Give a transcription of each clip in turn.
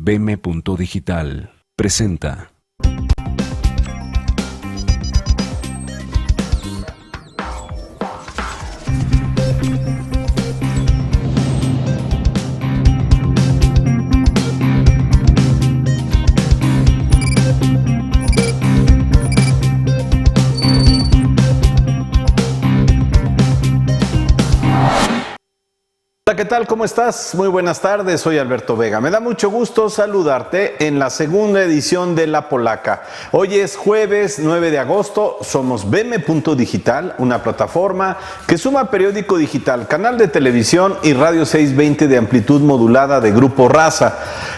BM.Digital presenta. Hola, ¿qué tal? ¿Cómo estás? Muy buenas tardes, soy Alberto Vega. Me da mucho gusto saludarte en la segunda edición de La Polaca. Hoy es jueves 9 de agosto, somos BM.Digital, una plataforma que suma periódico digital, canal de televisión y radio 620 de amplitud modulada de Grupo Raza.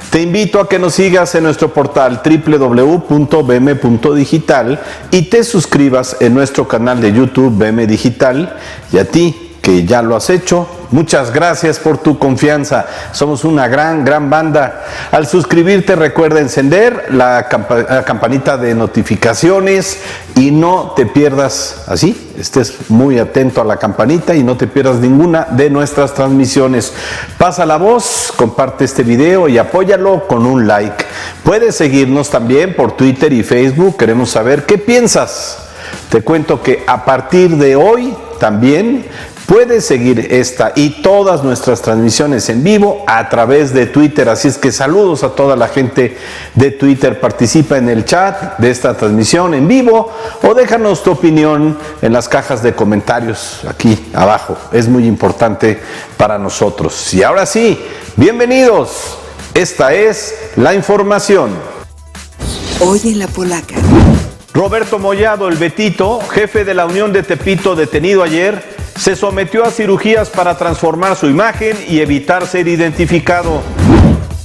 Te invito a que nos sigas en nuestro portal www.bm.digital y te suscribas en nuestro canal de YouTube BM Digital. Y a ti, que ya lo has hecho, muchas gracias por tu confianza. Somos una gran banda. Al suscribirte, recuerda encender la campanita de notificaciones y no te pierdas, así, estés muy atento a la campanita y no te pierdas ninguna de nuestras transmisiones. Pasa la voz, comparte este video y apóyalo con un like. Puedes seguirnos también por Twitter y Facebook. Queremos saber qué piensas. Te cuento que a partir de hoy también puedes seguir esta y todas nuestras transmisiones en vivo a través de Twitter. Así es que saludos a toda la gente de Twitter. Participa en el chat de esta transmisión en vivo o déjanos tu opinión en las cajas de comentarios aquí abajo. Es muy importante para nosotros. Y ahora sí, bienvenidos. Esta es la información. Hoy en La Polaca. Roberto Mollado, el Betito, jefe de la Unión de Tepito, detenido ayer, se sometió a cirugías para transformar su imagen y evitar ser identificado.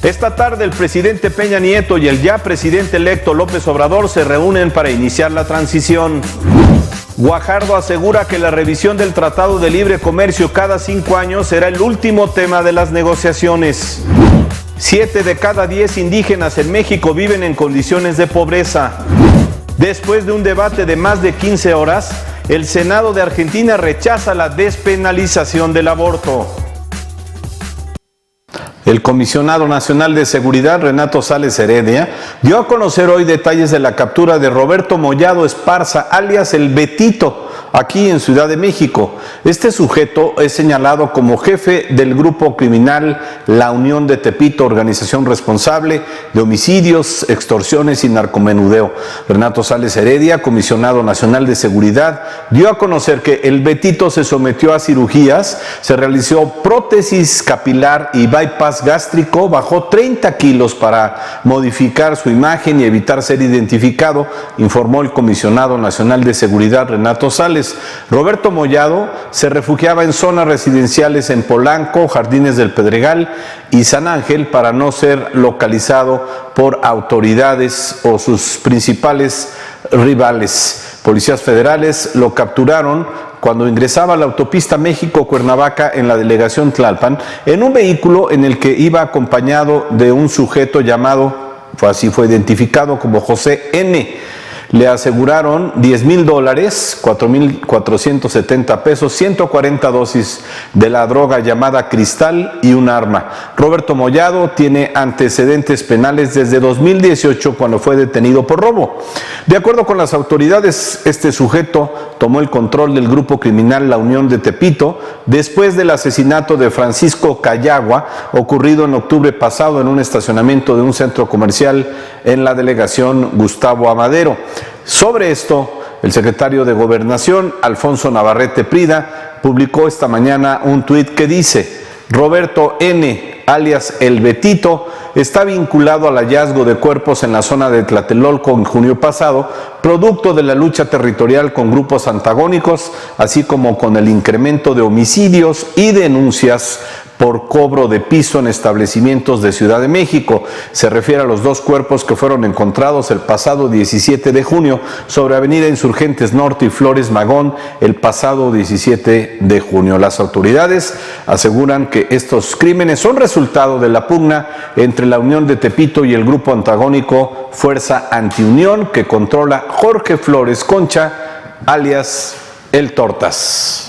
Esta tarde el presidente Peña Nieto y el ya presidente electo López Obrador se reúnen para iniciar la transición. Guajardo asegura que la revisión del Tratado de Libre Comercio cada 5 años será el último tema de las negociaciones. 7 de cada 10 indígenas en México viven en condiciones de pobreza. Después de un debate de más de 15 horas, el Senado de Argentina rechaza la despenalización del aborto. El comisionado nacional de seguridad, Renato Sales Heredia, dio a conocer hoy detalles de la captura de Roberto Mollado Esparza, alias el Betito, aquí en Ciudad de México. Este sujeto es señalado como jefe del grupo criminal La Unión de Tepito, organización responsable de homicidios, extorsiones y narcomenudeo. Renato Sales Heredia, comisionado nacional de seguridad, dio a conocer que el Betito se sometió a cirugías, se realizó prótesis capilar y bypass gástrico, bajó 30 kilos para modificar su imagen y evitar ser identificado, informó el comisionado nacional de seguridad Renato Sales. Roberto Mollado se refugiaba en zonas residenciales en Polanco, Jardines del Pedregal y San Ángel para no ser localizado por autoridades o sus principales rivales. Policías federales lo capturaron cuando ingresaba a la autopista México-Cuernavaca en la delegación Tlalpan en un vehículo en el que iba acompañado de un sujeto llamado, así fue identificado como José N. Le aseguraron $10,000, 4,470 pesos, 140 dosis de la droga llamada cristal y un arma. Roberto Mollado tiene antecedentes penales desde 2018 cuando fue detenido por robo. De acuerdo con las autoridades, este sujeto tomó el control del grupo criminal La Unión de Tepito después del asesinato de Francisco Cayagua, ocurrido en octubre pasado en un estacionamiento de un centro comercial en la delegación Gustavo Amadero. Sobre esto, el secretario de Gobernación, Alfonso Navarrete Prida, publicó esta mañana un tuit que dice: Roberto N., alias El Betito, está vinculado al hallazgo de cuerpos en la zona de Tlatelolco en junio pasado, producto de la lucha territorial con grupos antagónicos, así como con el incremento de homicidios y denuncias por cobro de piso en establecimientos de Ciudad de México. Se refiere a los 2 cuerpos que fueron encontrados el pasado 17 de junio sobre Avenida Insurgentes Norte y Flores Magón el pasado 17 de junio. Las autoridades aseguran que estos crímenes son resultado de la pugna entre la Unión de Tepito y el grupo antagónico Fuerza Antiunión que controla Jorge Flores Concha, alias El Tortas.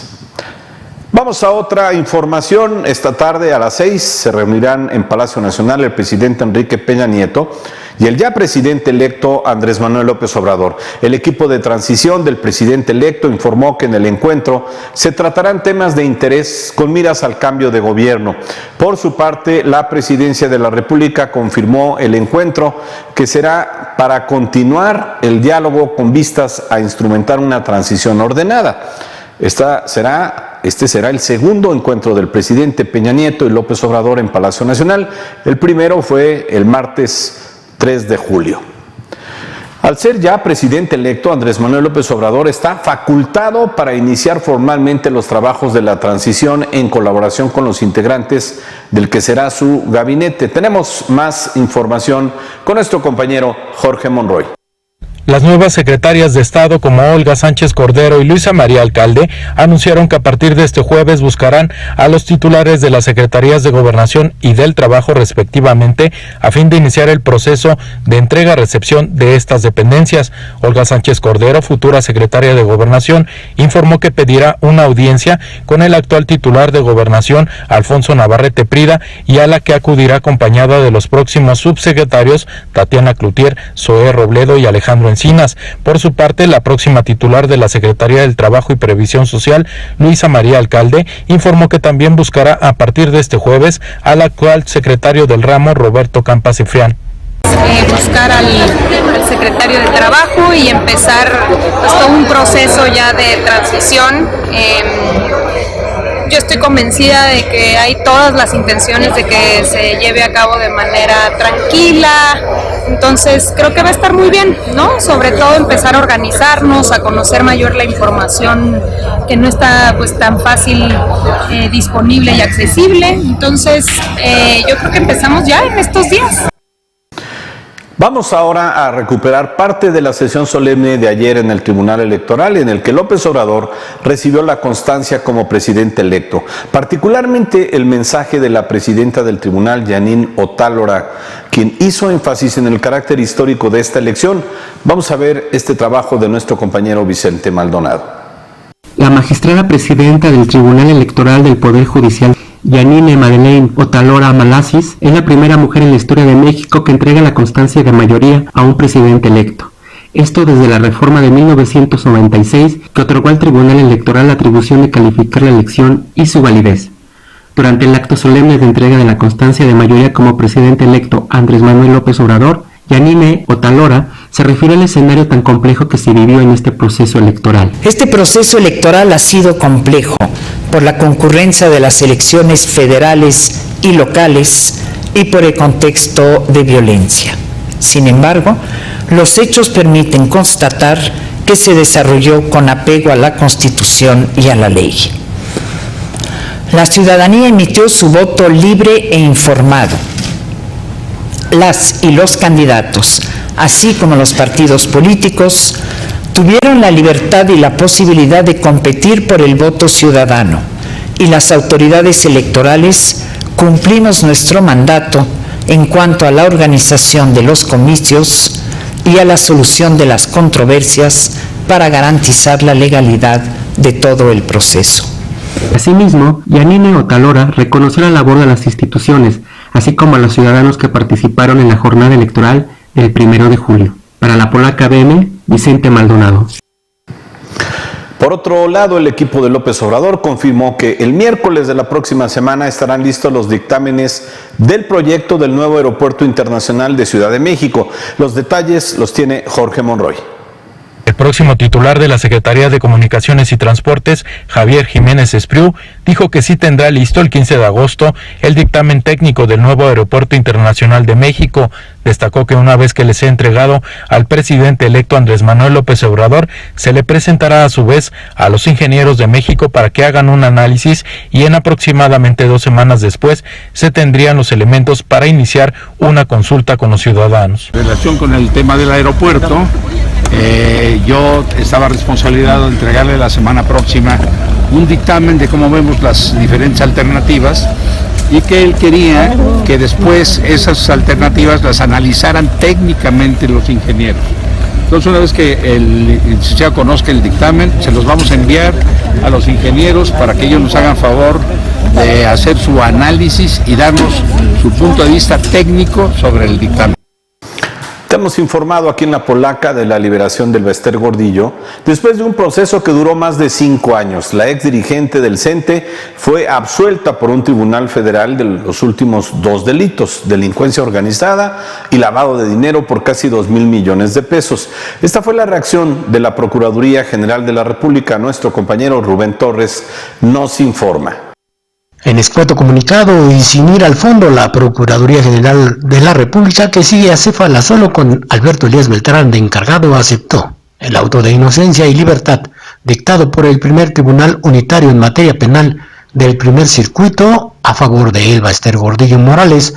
Vamos a otra información. Esta tarde a las 6 se reunirán en Palacio Nacional el presidente Enrique Peña Nieto y el ya presidente electo Andrés Manuel López Obrador. El equipo de transición del presidente electo informó que en el encuentro se tratarán temas de interés con miras al cambio de gobierno. Por su parte, la Presidencia de la República confirmó el encuentro, que será para continuar el diálogo con vistas a instrumentar una transición ordenada. Este será el segundo encuentro del presidente Peña Nieto y López Obrador en Palacio Nacional. El primero fue el martes 3 de julio. Al ser ya presidente electo, Andrés Manuel López Obrador está facultado para iniciar formalmente los trabajos de la transición en colaboración con los integrantes del que será su gabinete. Tenemos más información con nuestro compañero Jorge Monroy. Las nuevas secretarias de Estado como Olga Sánchez Cordero y Luisa María Alcalde anunciaron que a partir de este jueves buscarán a los titulares de las Secretarías de Gobernación y del Trabajo respectivamente a fin de iniciar el proceso de entrega-recepción de estas dependencias. Olga Sánchez Cordero, futura secretaria de Gobernación, informó que pedirá una audiencia con el actual titular de Gobernación, Alfonso Navarrete Prida, y a la que acudirá acompañada de los próximos subsecretarios Tatiana Cloutier, Zoé Robledo y Alejandro Encinas. Por su parte, la próxima titular de la Secretaría del Trabajo y Previsión Social, Luisa María Alcalde, informó que también buscará a partir de este jueves al actual secretario del ramo, Roberto Campa Ciprián. Buscar al secretario de Trabajo y empezar pues, todo un proceso ya de transición. Yo estoy convencida de que hay todas las intenciones de que se lleve a cabo de manera tranquila, entonces creo que va a estar muy bien, ¿no? Sobre todo empezar a organizarnos, a conocer mayor la información que no está pues tan fácil disponible y accesible, entonces yo creo que empezamos ya en estos días. Vamos ahora a recuperar parte de la sesión solemne de ayer en el Tribunal Electoral, en el que López Obrador recibió la constancia como presidente electo. Particularmente el mensaje de la presidenta del Tribunal, Jeanine Otálora, quien hizo énfasis en el carácter histórico de esta elección. Vamos a ver este trabajo de nuestro compañero Vicente Maldonado. La magistrada presidenta del Tribunal Electoral del Poder Judicial, Jeanine Madeleine Otálora Malasis, es la primera mujer en la historia de México que entrega la constancia de mayoría a un presidente electo. Esto desde la reforma de 1996 que otorgó al Tribunal Electoral la atribución de calificar la elección y su validez. Durante el acto solemne de entrega de la constancia de mayoría como presidente electo Andrés Manuel López Obrador, Jeanine Otálora se refirió al escenario tan complejo que se vivió en este proceso electoral. Este proceso electoral ha sido complejo por la concurrencia de las elecciones federales y locales y por el contexto de violencia. Sin embargo, los hechos permiten constatar que se desarrolló con apego a la Constitución y a la ley. La ciudadanía emitió su voto libre e informado. Las y los candidatos, así como los partidos políticos, tuvieron la libertad y la posibilidad de competir por el voto ciudadano, y las autoridades electorales cumplimos nuestro mandato en cuanto a la organización de los comicios y a la solución de las controversias para garantizar la legalidad de todo el proceso. Asimismo, Jeanine Otálora reconoció la labor de las instituciones, así como a los ciudadanos que participaron en la jornada electoral del 1 de julio. Para la Polaca BM, Vicente Maldonado. Por otro lado, el equipo de López Obrador confirmó que el miércoles de la próxima semana estarán listos los dictámenes del proyecto del nuevo Aeropuerto Internacional de Ciudad de México. Los detalles los tiene Jorge Monroy. El próximo titular de la Secretaría de Comunicaciones y Transportes, Javier Jiménez Espriu, dijo que sí tendrá listo el 15 de agosto el dictamen técnico del nuevo Aeropuerto Internacional de México. Destacó que una vez que les sea entregado al presidente electo Andrés Manuel López Obrador, se le presentará a su vez a los ingenieros de México para que hagan un análisis y en aproximadamente 2 semanas después se tendrían los elementos para iniciar una consulta con los ciudadanos. En relación con el tema del aeropuerto, yo estaba responsabilizado de entregarle la semana próxima un dictamen de cómo vemos las diferentes alternativas y que él quería que después esas alternativas las analizaran técnicamente los ingenieros. Entonces, una vez que el licenciado conozca el dictamen, se los vamos a enviar a los ingenieros para que ellos nos hagan favor de hacer su análisis y darnos su punto de vista técnico sobre el dictamen. Te hemos informado aquí en La Polaca de la liberación del Bester Gordillo después de un proceso que duró más de 5 años. La ex dirigente del CENTE fue absuelta por un tribunal federal de los últimos 2 delitos: delincuencia organizada y lavado de dinero por casi 2,000 millones de pesos. Esta fue la reacción de la Procuraduría General de la República. Nuestro compañero Rubén Torres nos informa. En escueto comunicado y sin ir al fondo, la Procuraduría General de la República, que sigue acéfala solo con Alberto Elías Beltrán de encargado, aceptó el auto de inocencia y libertad dictado por el primer Tribunal Unitario en materia penal del primer circuito a favor de Bester Gordillo Morales,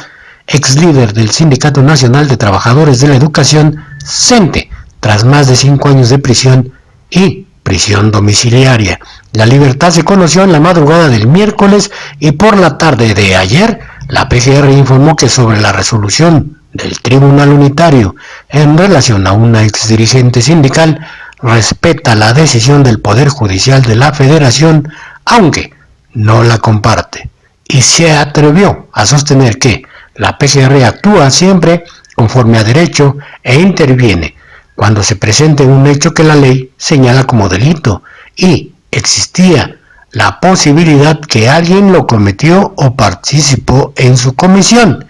ex líder del Sindicato Nacional de Trabajadores de la Educación, CENTE, tras más de 5 años de prisión y prisión domiciliaria. La libertad se conoció en la madrugada del miércoles y por la tarde de ayer, la PGR informó que sobre la resolución del Tribunal Unitario en relación a una exdirigente sindical, respeta la decisión del Poder Judicial de la Federación, aunque no la comparte, y se atrevió a sostener que la PGR actúa siempre conforme a derecho e interviene cuando se presente un hecho que la ley señala como delito y existía la posibilidad que alguien lo cometió o participó en su comisión,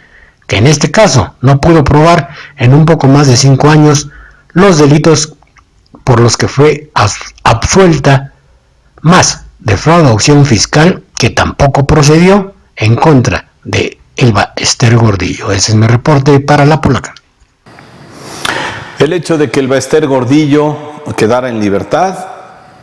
que en este caso no pudo probar en un poco más de 5 años los delitos por los que fue absuelta, más defraudación fiscal, que tampoco procedió en contra de Bester Gordillo. Ese es mi reporte para La Polaca. El hecho de que el Bester Gordillo quedara en libertad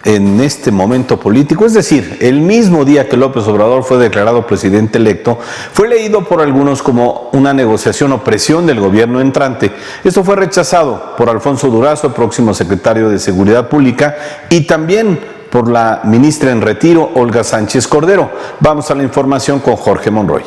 en este momento político, es decir, el mismo día que López Obrador fue declarado presidente electo, fue leído por algunos como una negociación o presión del gobierno entrante. Esto fue rechazado por Alfonso Durazo, próximo secretario de Seguridad Pública, y también por la ministra en retiro, Olga Sánchez Cordero. Vamos a la información con Jorge Monroy.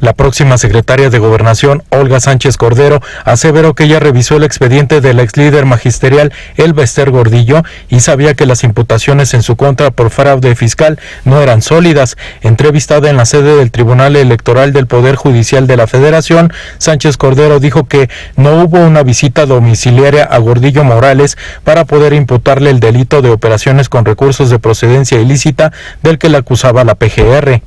La próxima secretaria de Gobernación, Olga Sánchez Cordero, aseveró que ella revisó el expediente del ex líder magisterial Bester Gordillo y sabía que las imputaciones en su contra por fraude fiscal no eran sólidas. Entrevistada en la sede del Tribunal Electoral del Poder Judicial de la Federación, Sánchez Cordero dijo que no hubo una visita domiciliaria a Gordillo Morales para poder imputarle el delito de operaciones con recursos de procedencia ilícita del que le acusaba la PGR.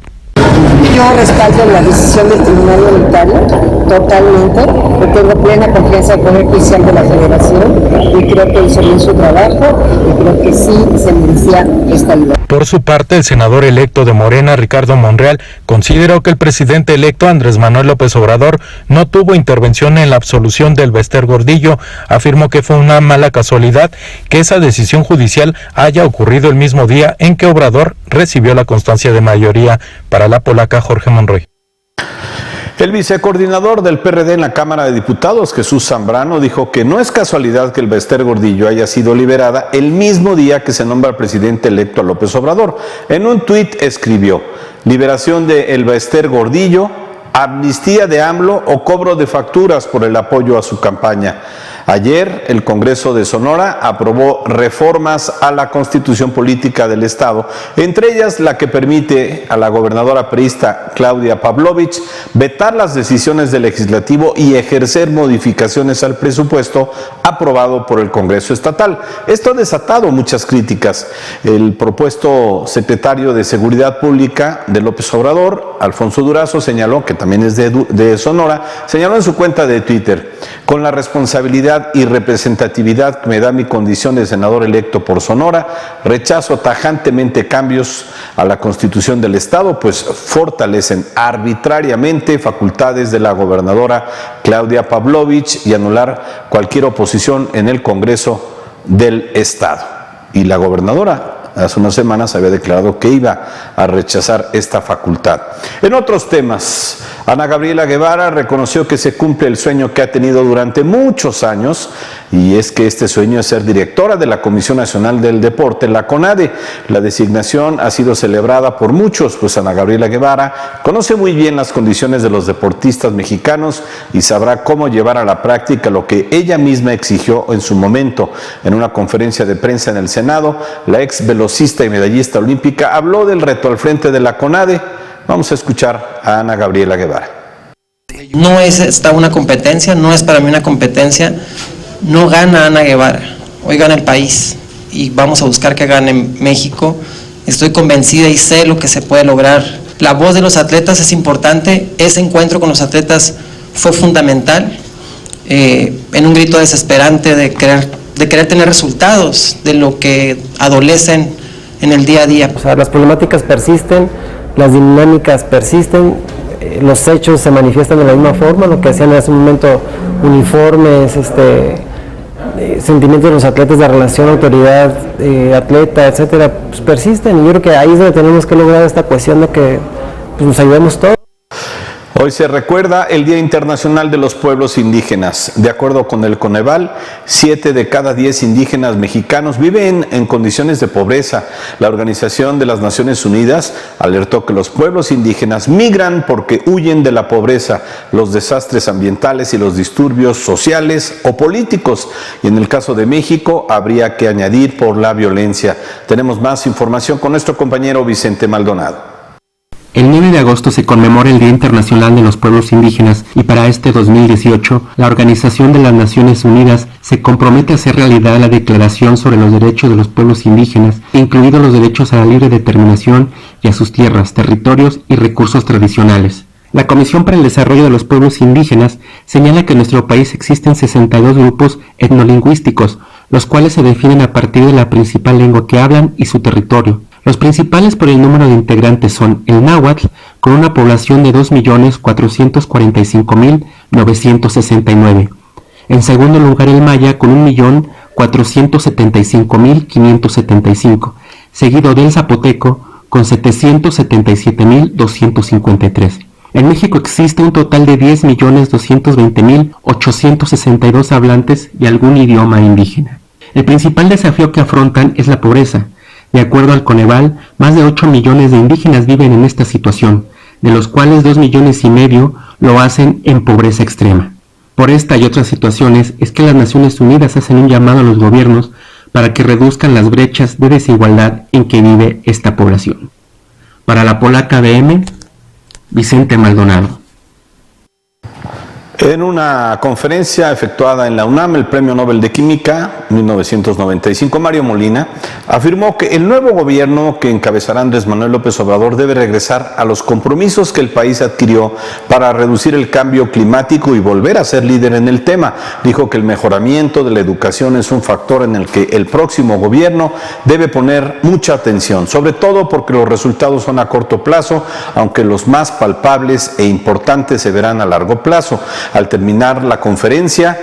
Yo respaldo la decisión del Tribunal Unitario totalmente, tengo plena confianza en el Poder Judicial de la Federación y creo que hizo bien su trabajo y creo que sí se merecía esta libertad. Por su parte, el senador electo de Morena, Ricardo Monreal, consideró que el presidente electo Andrés Manuel López Obrador no tuvo intervención en la absolución del Bester Gordillo. Afirmó que fue una mala casualidad que esa decisión judicial haya ocurrido el mismo día en que Obrador recibió la constancia de mayoría. Para La Polaca, Jorge Monroy. El vicecoordinador del PRD en la Cámara de Diputados, Jesús Zambrano, dijo que no es casualidad que el Bester Gordillo haya sido liberada el mismo día que se nombra presidente electo a López Obrador. En un tuit escribió: liberación de el Bester Gordillo, amnistía de AMLO o cobro de facturas por el apoyo a su campaña. Ayer, el Congreso de Sonora aprobó reformas a la Constitución Política del Estado, entre ellas la que permite a la gobernadora priista Claudia Pavlovich vetar las decisiones del Legislativo y ejercer modificaciones al presupuesto aprobado por el Congreso Estatal. Esto ha desatado muchas críticas. El propuesto secretario de Seguridad Pública de López Obrador, Alfonso Durazo, señaló, que también es de Sonora, señaló en su cuenta de Twitter: con la responsabilidad y representatividad que me da mi condición de senador electo por Sonora, rechazo tajantemente cambios a la Constitución del Estado, pues fortalecen arbitrariamente facultades de la gobernadora Claudia Pavlovich y anular cualquier oposición en el Congreso del Estado. Y la gobernadora hace unas semanas había declarado que iba a rechazar esta facultad. En otros temas, Ana Gabriela Guevara reconoció que se cumple el sueño que ha tenido durante muchos años y es que este sueño es ser directora de la Comisión Nacional del Deporte, la CONADE. La designación ha sido celebrada por muchos, pues Ana Gabriela Guevara conoce muy bien las condiciones de los deportistas mexicanos y sabrá cómo llevar a la práctica lo que ella misma exigió en su momento. En una conferencia de prensa en el Senado, la ex velocista y medallista olímpica habló del reto al frente de la CONADE. Vamos a escuchar a Ana Gabriela Guevara. No es esta una competencia, no es para mí una competencia. No gana Ana Guevara, hoy gana el país y vamos a buscar que gane México. Estoy convencida y sé lo que se puede lograr. La voz de los atletas es importante, ese encuentro con los atletas fue fundamental, en un grito desesperante de querer tener resultados de lo que adolecen en el día a día. O sea, las problemáticas persisten, las dinámicas persisten, los hechos se manifiestan de la misma forma, lo que hacían en ese momento uniformes, sentimientos de los atletas de relación autoridad, atleta, etcétera, pues persisten, y yo creo que ahí es donde tenemos que lograr esta cuestión de que pues, nos ayudemos todos. Hoy se recuerda el Día Internacional de los Pueblos Indígenas. De acuerdo con el Coneval, 7 de cada 10 indígenas mexicanos viven en condiciones de pobreza. La Organización de las Naciones Unidas alertó que los pueblos indígenas migran porque huyen de la pobreza, los desastres ambientales y los disturbios sociales o políticos. Y en el caso de México, habría que añadir por la violencia. Tenemos más información con nuestro compañero Vicente Maldonado. El 9 de agosto se conmemora el Día Internacional de los Pueblos Indígenas y para este 2018 la Organización de las Naciones Unidas se compromete a hacer realidad la Declaración sobre los Derechos de los Pueblos Indígenas, incluidos los derechos a la libre determinación y a sus tierras, territorios y recursos tradicionales. La Comisión para el Desarrollo de los Pueblos Indígenas señala que en nuestro país existen 62 grupos etnolingüísticos, los cuales se definen a partir de la principal lengua que hablan y su territorio. Los principales por el número de integrantes son el náhuatl, con una población de 2.445.969. En segundo lugar el maya, con 1.475.575, seguido del zapoteco, con 777.253. En México existe un total de 10.220.862 hablantes de algún idioma indígena. El principal desafío que afrontan es la pobreza. De acuerdo al Coneval, más de 8 millones de indígenas viven en esta situación, de los cuales 2,5 millones lo hacen en pobreza extrema. Por esta y otras situaciones es que las Naciones Unidas hacen un llamado a los gobiernos para que reduzcan las brechas de desigualdad en que vive esta población. Para la Polaca BM, Vicente Maldonado. En una conferencia efectuada en la UNAM, el Premio Nobel de Química 1995, Mario Molina, afirmó que el nuevo gobierno que encabezará Andrés Manuel López Obrador debe regresar a los compromisos que el país adquirió para reducir el cambio climático y volver a ser líder en el tema. Dijo que el mejoramiento de la educación es un factor en el que el próximo gobierno debe poner mucha atención, sobre todo porque los resultados son a corto plazo, aunque los más palpables e importantes se verán a largo plazo. Al terminar la conferencia,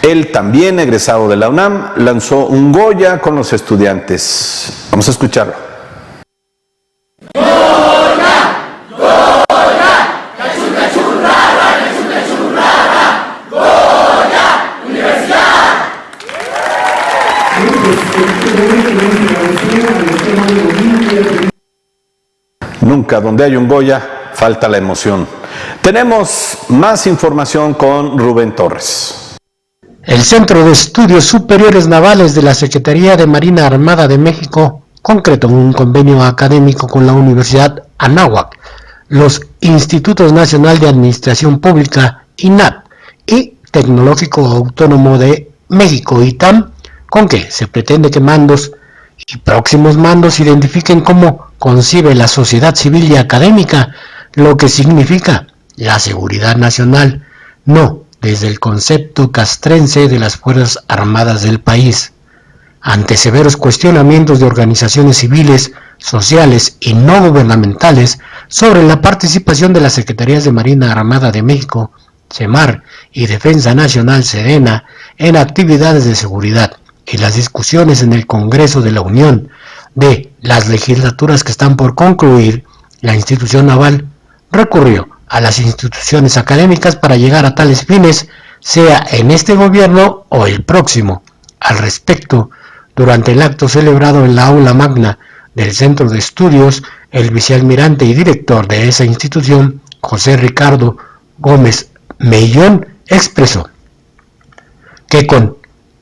él, también egresado de la UNAM, lanzó un Goya con los estudiantes. Vamos a escucharlo. Nunca donde hay un Goya falta la emoción. Tenemos más información con Rubén Torres. El Centro de Estudios Superiores Navales de la Secretaría de Marina Armada de México concretó un convenio académico con la Universidad Anáhuac, los Institutos Nacional de Administración Pública, INAP, y Tecnológico Autónomo de México, ITAM, con que se pretende que mandos y próximos mandos identifiquen cómo concibe la sociedad civil y académica lo que significa la seguridad nacional, no desde el concepto castrense de las Fuerzas Armadas del país. Ante severos cuestionamientos de organizaciones civiles, sociales y no gubernamentales sobre la participación de las Secretarías de Marina Armada de México, SEMAR y Defensa Nacional, SEDENA, en actividades de seguridad y las discusiones en el Congreso de la Unión de las legislaturas que están por concluir, la institución naval recurrió a las instituciones académicas para llegar a tales fines sea en este gobierno o el próximo. Al respecto, durante el acto celebrado en la aula magna del Centro de Estudios, el vicealmirante y director de esa institución, José Ricardo Gómez Mellón, expresó que con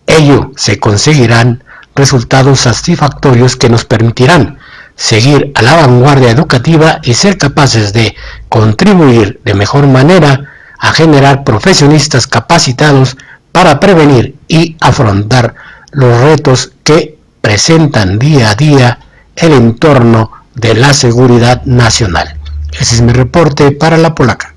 ello se conseguirán resultados satisfactorios que nos permitirán seguir a la vanguardia educativa y ser capaces de contribuir de mejor manera a generar profesionistas capacitados para prevenir y afrontar los retos que presentan día a día el entorno de la seguridad nacional. Ese es mi reporte para La Polaca.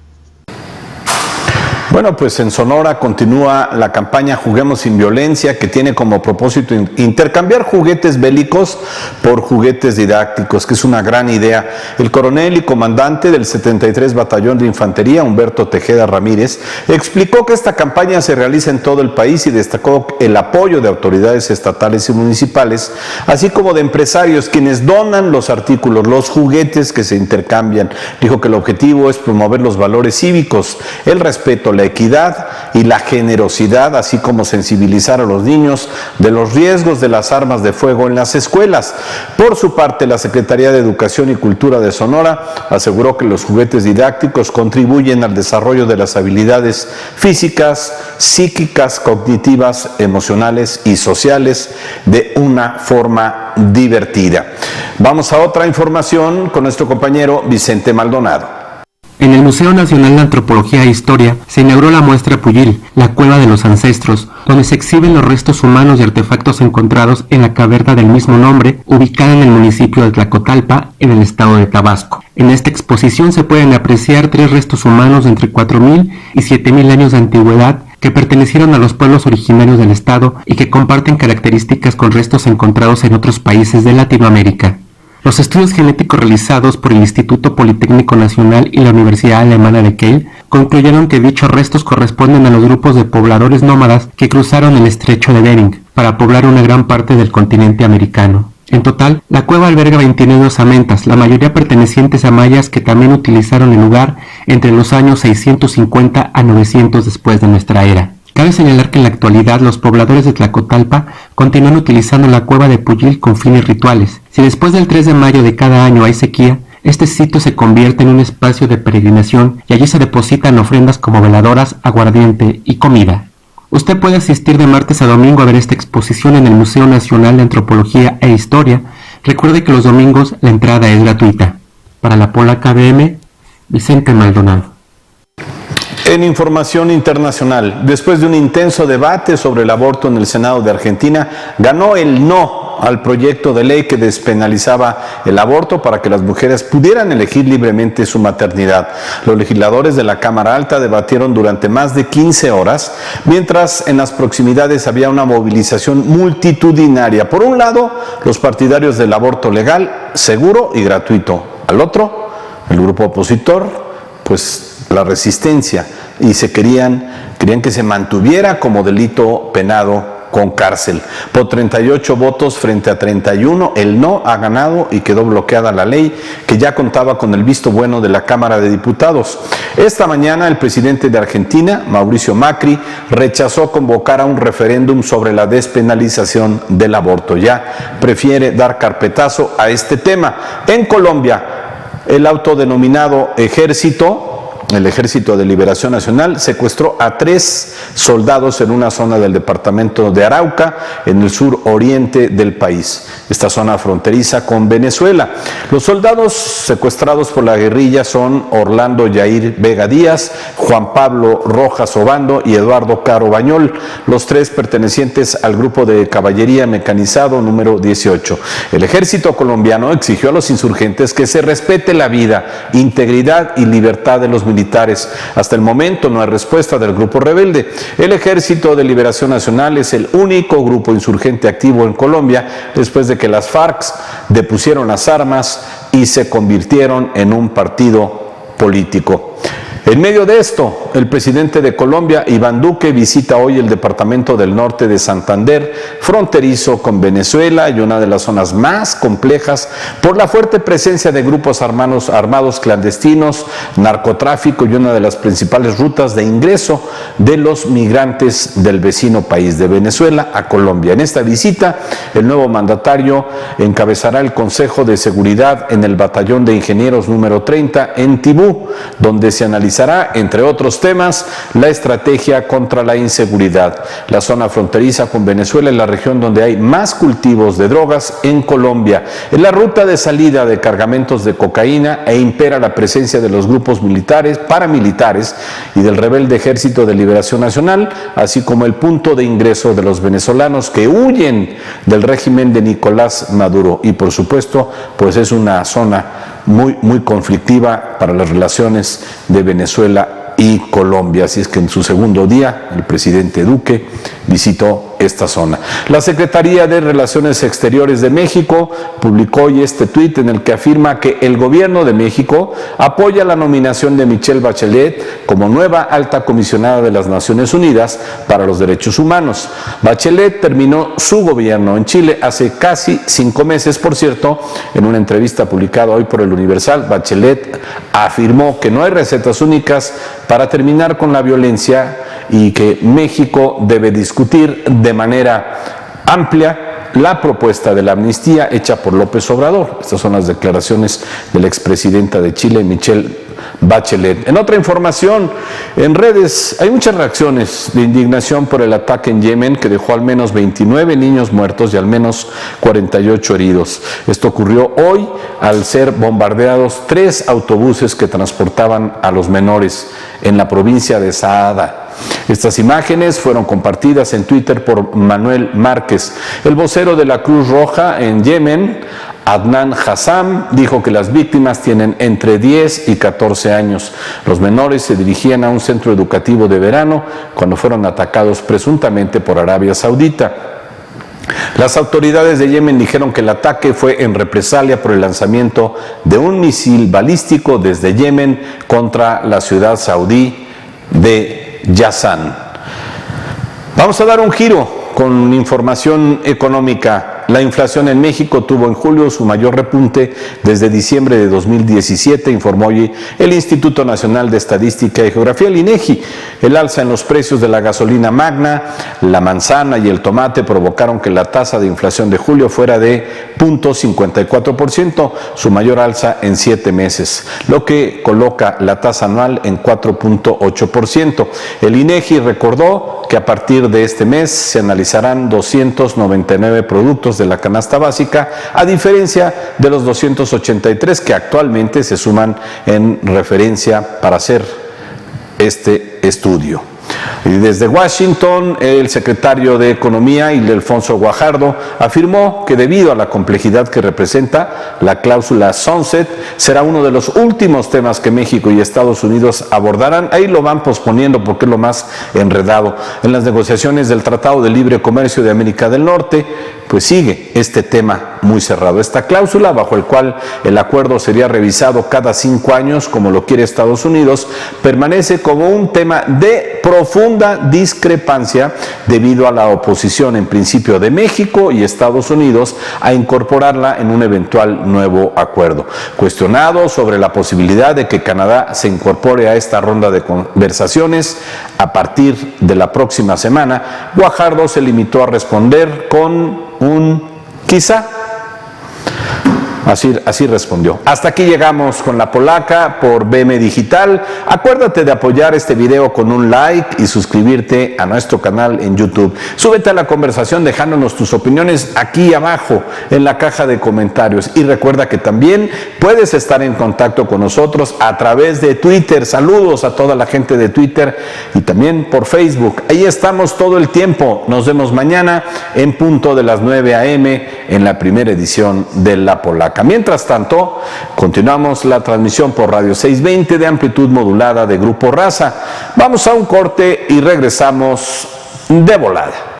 Bueno, pues en Sonora continúa la campaña Juguemos sin Violencia, que tiene como propósito intercambiar juguetes bélicos por juguetes didácticos, que es una gran idea. El coronel y comandante del 73 Batallón de Infantería, Humberto Tejeda Ramírez, explicó que esta campaña se realiza en todo el país y destacó el apoyo de autoridades estatales y municipales, así como de empresarios quienes donan los artículos, los juguetes que se intercambian. Dijo que el objetivo es promover los valores cívicos, el respeto, la equidad y la generosidad, así como sensibilizar a los niños de los riesgos de las armas de fuego en las escuelas. Por su parte, la Secretaría de Educación y Cultura de Sonora aseguró que los juguetes didácticos contribuyen al desarrollo de las habilidades físicas, psíquicas, cognitivas, emocionales y sociales de una forma divertida. Vamos a otra información con nuestro compañero Vicente Maldonado. En el Museo Nacional de Antropología e Historia se inauguró la muestra Puyil, la cueva de los ancestros, donde se exhiben los restos humanos y artefactos encontrados en la caverna del mismo nombre, ubicada en el municipio de Tlacotalpa, en el estado de Tabasco. En esta exposición se pueden apreciar 3 restos humanos de entre 4.000 y 7.000 años de antigüedad que pertenecieron a los pueblos originarios del estado y que comparten características con restos encontrados en otros países de Latinoamérica. Los estudios genéticos realizados por el Instituto Politécnico Nacional y la Universidad Alemana de Kiel concluyeron que dichos restos corresponden a los grupos de pobladores nómadas que cruzaron el estrecho de Bering para poblar una gran parte del continente americano. En total, la cueva alberga 29 osamentas, la mayoría pertenecientes a mayas que también utilizaron el lugar entre los años 650 a 900 después de nuestra era. Cabe señalar que en la actualidad los pobladores de Tlacotalpa continúan utilizando la cueva de Puyil con fines rituales. Si después del 3 de mayo de cada año hay sequía, este sitio se convierte en un espacio de peregrinación y allí se depositan ofrendas como veladoras, aguardiente y comida. Usted puede asistir de martes a domingo a ver esta exposición en el Museo Nacional de Antropología e Historia. Recuerde que los domingos la entrada es gratuita. Para La Polaca BM, Vicente Maldonado. En información internacional, después de un intenso debate sobre el aborto en el Senado de Argentina, ganó el no al proyecto de ley que despenalizaba el aborto para que las mujeres pudieran elegir libremente su maternidad. Los legisladores de la Cámara Alta debatieron durante más de 15 horas, mientras en las proximidades había una movilización multitudinaria. Por un lado, los partidarios del aborto legal, seguro y gratuito. Al otro, el grupo opositor, pues la resistencia, y querían que se mantuviera como delito penado con cárcel. Por 38 votos frente a 31, el no ha ganado y quedó bloqueada la ley, que ya contaba con el visto bueno de la Cámara de Diputados. Esta mañana el presidente de Argentina, Mauricio Macri, rechazó convocar a un referéndum sobre la despenalización del aborto. Ya prefiere dar carpetazo a este tema. En Colombia, el autodenominado el Ejército de Liberación Nacional secuestró a 3 soldados en una zona del departamento de Arauca, en el sur oriente del país, esta zona fronteriza con Venezuela. Los soldados secuestrados por la guerrilla son Orlando Yair Vega Díaz, Juan Pablo Rojas Obando y Eduardo Caro Bañol, los 3 pertenecientes al grupo de caballería mecanizado número 18. El ejército colombiano exigió a los insurgentes que se respete la vida, integridad y libertad de los militares. Hasta el momento no hay respuesta del grupo rebelde. El Ejército de Liberación Nacional es el único grupo insurgente activo en Colombia después de que las FARC depusieron las armas y se convirtieron en un partido político. En medio de esto, el presidente de Colombia, Iván Duque, visita hoy el departamento del norte de Santander, fronterizo con Venezuela y una de las zonas más complejas por la fuerte presencia de grupos armados clandestinos, narcotráfico y una de las principales rutas de ingreso de los migrantes del vecino país de Venezuela a Colombia. En esta visita, el nuevo mandatario encabezará el Consejo de Seguridad en el Batallón de Ingenieros número 30 en Tibú, donde se analizará, entre otros temas, la estrategia contra la inseguridad. La zona fronteriza con Venezuela es la región donde hay más cultivos de drogas en Colombia. Es la ruta de salida de cargamentos de cocaína e impera la presencia de los grupos militares, paramilitares y del rebelde Ejército de Liberación Nacional, así como el punto de ingreso de los venezolanos que huyen del régimen de Nicolás Maduro. Y por supuesto, pues es una zona muy conflictiva para las relaciones de Venezuela y Colombia. Así es que en su segundo día, el presidente Duque visitó esta zona. La Secretaría de Relaciones Exteriores de México publicó hoy este tuit en el que afirma que el gobierno de México apoya la nominación de Michelle Bachelet como nueva alta comisionada de las Naciones Unidas para los Derechos Humanos. Bachelet terminó su gobierno en Chile hace casi 5 meses, por cierto. En una entrevista publicada hoy por el Universal, Bachelet afirmó que no hay recetas únicas para terminar con la violencia y que México debe discutir de manera amplia la propuesta de la amnistía hecha por López Obrador. Estas son las declaraciones de la expresidenta de Chile, Michelle Bachelet. En otra información, en redes hay muchas reacciones de indignación por el ataque en Yemen que dejó al menos 29 niños muertos y al menos 48 heridos. Esto ocurrió hoy al ser bombardeados 3 autobuses que transportaban a los menores en la provincia de Saada. Estas imágenes fueron compartidas en Twitter por Manuel Márquez. El vocero de la Cruz Roja en Yemen, Adnan Hassam, dijo que las víctimas tienen entre 10 y 14 años. Los menores se dirigían a un centro educativo de verano cuando fueron atacados presuntamente por Arabia Saudita. Las autoridades de Yemen dijeron que el ataque fue en represalia por el lanzamiento de un misil balístico desde Yemen contra la ciudad saudí de Yazan. Vamos a dar un giro con información económica. La inflación en México tuvo en julio su mayor repunte desde diciembre de 2017, informó hoy el Instituto Nacional de Estadística y Geografía, el INEGI. El alza en los precios de la gasolina magna, la manzana y el tomate provocaron que la tasa de inflación de julio fuera de 0.54%, su mayor alza en 7 meses, lo que coloca la tasa anual en 4.8%. El INEGI recordó que a partir de este mes se analizarán 299 productos de la canasta básica, a diferencia de los 283 que actualmente se suman en referencia para hacer este estudio. Y desde Washington, el secretario de Economía, Ildefonso Guajardo, afirmó que debido a la complejidad que representa, la cláusula Sunset será uno de los últimos temas que México y Estados Unidos abordarán. Ahí lo van posponiendo porque es lo más enredado. En las negociaciones del Tratado de Libre Comercio de América del Norte, pues sigue este tema muy cerrado. Esta cláusula, bajo el cual el acuerdo sería revisado cada 5 años, como lo quiere Estados Unidos, permanece como un tema de profunda discrepancia debido a la oposición en principio de México y Estados Unidos a incorporarla en un eventual nuevo acuerdo. Cuestionado sobre la posibilidad de que Canadá se incorpore a esta ronda de conversaciones a partir de la próxima semana, Guajardo se limitó a responder con un quizá. Así respondió. Hasta aquí llegamos con La Polaca por BM Digital. Acuérdate de apoyar este video con un like y suscribirte a nuestro canal en YouTube. Súbete a la conversación dejándonos tus opiniones aquí abajo en la caja de comentarios. Y recuerda que también puedes estar en contacto con nosotros a través de Twitter. Saludos a toda la gente de Twitter y también por Facebook. Ahí estamos todo el tiempo. Nos vemos mañana en punto de las 9 a.m. en la primera edición de La Polaca. Mientras tanto, continuamos la transmisión por Radio 620 de amplitud modulada de Grupo Raza. Vamos a un corte y regresamos de volada.